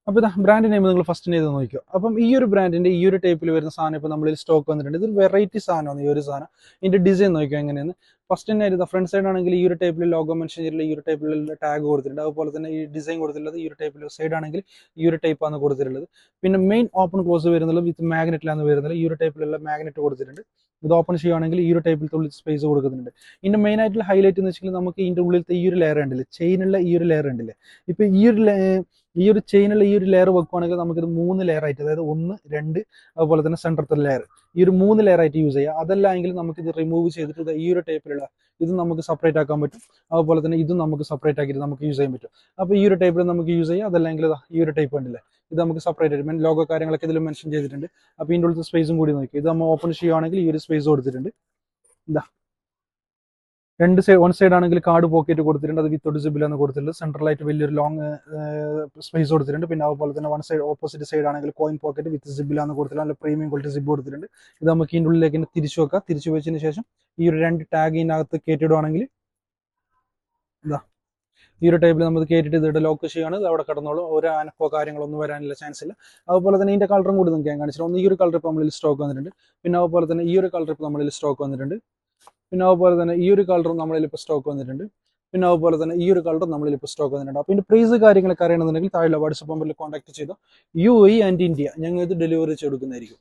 അപ്പോൾ ഇതാ brand name നിങ്ങൾ ഫസ്റ്റ് ചെയ്ത് നോക്കിയോ. അപ്പം ഈ ഒരു ബ്രാൻഡിന്റെ ഈ ഒരു ടൈപ്പിൽ വരുന്ന സാധനം ഇപ്പോൾ നമ്മളിൽ സ്റ്റോക്ക് വന്നിട്ടുണ്ട്. ഇതൊരു വെറൈറ്റി സാധനമാണ് ഈ ഒരു സാധനം. ഇതിന്റെ ഡിസൈൻ നോക്കിയോ എങ്ങനെയാണ്. ഫസ്റ്റ് തന്നെ ആയിരുന്നു ഫ്രണ്ട് സൈഡ് ആണെങ്കിൽ ഈ ഒരു ടൈപ്പിൽ ലോഗോ മെൻഷൻ ചെയ്തിട്ടുള്ള ഈ ഒരു ടൈപ്പിലുള്ള ടാഗ് കൊടുത്തിട്ടുണ്ട്. അതുപോലെ തന്നെ ഈ ഡിസൈൻ കൊടുത്തിട്ടുള്ളത് ഈ ഒരു ടൈപ്പിൽ സൈഡ് ആണെങ്കിൽ ഈ ഒരു ടൈപ്പാണ് കൊടുത്തിട്ടുള്ളത്. പിന്നെ മെയിൻ ഓപ്പൺ ക്ലോസ് വരുന്നത് വിത്ത് മാഗ്നറ്റിലാണ് വരുന്നത്. ഈ ഒരു ടൈപ്പിലുള്ള മാഗ്നറ്റ് കൊടുത്തിട്ടുണ്ട്. ഇത് ഓപ്പൺ ചെയ്യുകയാണെങ്കിൽ ഈ ഒരു ടൈപ്പിലത്തെ ഉള്ളിൽ സ്പേസ് കൊടുക്കുന്നുണ്ട്. ഇതിന്റെ മെയിൻ ആയിട്ടുള്ള ഹൈലൈറ്റ് എന്ന് വെച്ചാൽ നമുക്ക് ഇതിന്റെ ഉള്ളിലത്തെ ഈ ഒരു ലെയർ ഉണ്ടല്ലേ, ചെയിനുള്ള ഈ ഒരു ലെയർ ഉണ്ടല്ലേ. ഇപ്പൊ ഈ ഒരു ചെയിനുള്ള ഈ ഒരു ലെയർ വെക്കുവാണെങ്കിൽ നമുക്കിത് 3 ലെയർ ആയിട്ട്, അതായത് 1, 2 അതുപോലെ തന്നെ സെൻറ്ററത്തെ ലെയർ, ഈ ഒരു 3 ലെയർ ആയിട്ട് യൂസ് ചെയ്യാം. അതല്ല എങ്കിൽ നമുക്കിത് റിമൂവ് ചെയ്തിട്ട് ഈ ഒരു ടൈപ്പിലുള്ള ഇത് നമുക്ക് സെപ്പറേറ്റ് ആക്കാൻ പറ്റും. അതുപോലെ തന്നെ ഇതും നമുക്ക് സെപ്പറേറ്റ് ആക്കിയിട്ട് നമുക്ക് യൂസ് ചെയ്യാൻ പറ്റും. അപ്പോൾ ഈ ഒരു ടൈപ്പിൽ നമുക്ക് യൂസ് ചെയ്യാം. അതല്ലെങ്കിൽ ഈ ഒരു ടൈപ്പ് ഉണ്ടല്ലേ, ഇത് നമുക്ക് സെപ്പറേറ്റ് ആയിട്ട് ലോഗോ കാര്യങ്ങളൊക്കെ ഇതിൽ മെൻഷൻ ചെയ്തിട്ടുണ്ട്. അപ്പോൾ ഇതിൻ്റെ ഉള്ളിൽ സ്പേസും കൂടി നോക്കി. ഇത് നമ്മൾ ഓപ്പൺ ചെയ്യുകയാണെങ്കിൽ ഈ ഒരു സ്പേസ് കൊടുത്തിട്ടുണ്ട്. ഇതാ വൺ സൈഡ് ആണെങ്കിൽ കാർഡ് പോക്കറ്റ് കൊടുത്തിട്ടുണ്ട്. അത് വിത്തൗട്ട് സിബിലാണ് കൊടുത്തിട്ടുള്ളത്. സെൻട്രലായിട്ട് വലിയൊരു ലോങ് സ്പേസ് കൊടുത്തിട്ടുണ്ട്. പിന്നെ അതുപോലെ തന്നെ വൺ സൈഡ് ഓപ്പോസിറ്റ് സൈഡ് ആണെങ്കിൽ കോയിൻ പോക്കറ്റ് വിത്ത് സിബിലാണ് കൊടുത്തിട്ടുള്ളത്. നല്ല പ്രീമിയം ക്വാളിറ്റി സിബ് കൊടുത്തിട്ടുണ്ട്. ഇത് നമുക്ക് ഇതിൻ്റെ ഉള്ളിലേക്ക് തന്നെ തിരിച്ചു വെക്കാം. തിരിച്ചു വെച്ചതിന് ശേഷം ഈ ഒരു 2 ടാഗ് ഇതിനകത്ത് കയറ്റിടുവാണെങ്കിൽ ഇതാ ഈ ഒരു ടൈപ്പിൽ നമുക്ക് കയറ്റിട്ട് ഇതിട്ട് ലോക്ക് ചെയ്യുകയാണെങ്കിൽ അവിടെ കിടന്നോളും. ഒരു അനക്കോ കാര്യങ്ങളൊന്നും വരാനുള്ള ചാൻസ് ഇല്ല. അതുപോലെ തന്നെ ഇതിന്റെ കളറും കൂടി നമുക്ക് ഞാൻ കാണിച്ചിട്ട് ഒന്ന് ഈ ഒരു കളർ ഇപ്പോൾ നമ്മളിൽ സ്റ്റോക്ക് വന്നിട്ടുണ്ട്. പിന്നെ അതുപോലെ തന്നെ ഈ ഒരു കളർ ഇപ്പോൾ നമ്മളിൽ സ്റ്റോക്ക് വന്നിട്ടുണ്ട്. പിന്നെ അതുപോലെ തന്നെ ഈ ഒരു കളറും നമ്മളിൽ ഇപ്പോൾ സ്റ്റോക്ക് വന്നിട്ടുണ്ട്. പിന്നെ അതുപോലെ തന്നെ ഈ ഒരു കളറും നമ്മളിൽ ഇപ്പോൾ സ്റ്റോക്ക് വന്നിട്ടുണ്ട്. അപ്പോൾ ഇതിന്റെ പ്രൈസ് കാര്യങ്ങളൊക്കെ അറിയണമെന്നുണ്ടെങ്കിൽ താഴെ വാട്സ്ആപ്പ് നമ്പറിൽ കോൺടാക്ട് ചെയ്തോ. UAE ആൻഡ് ഇന്ത്യ ഞങ്ങൾ ഇത് ഡെലിവറി ചെയ്ത് കൊടുക്കുന്നതായിരിക്കും.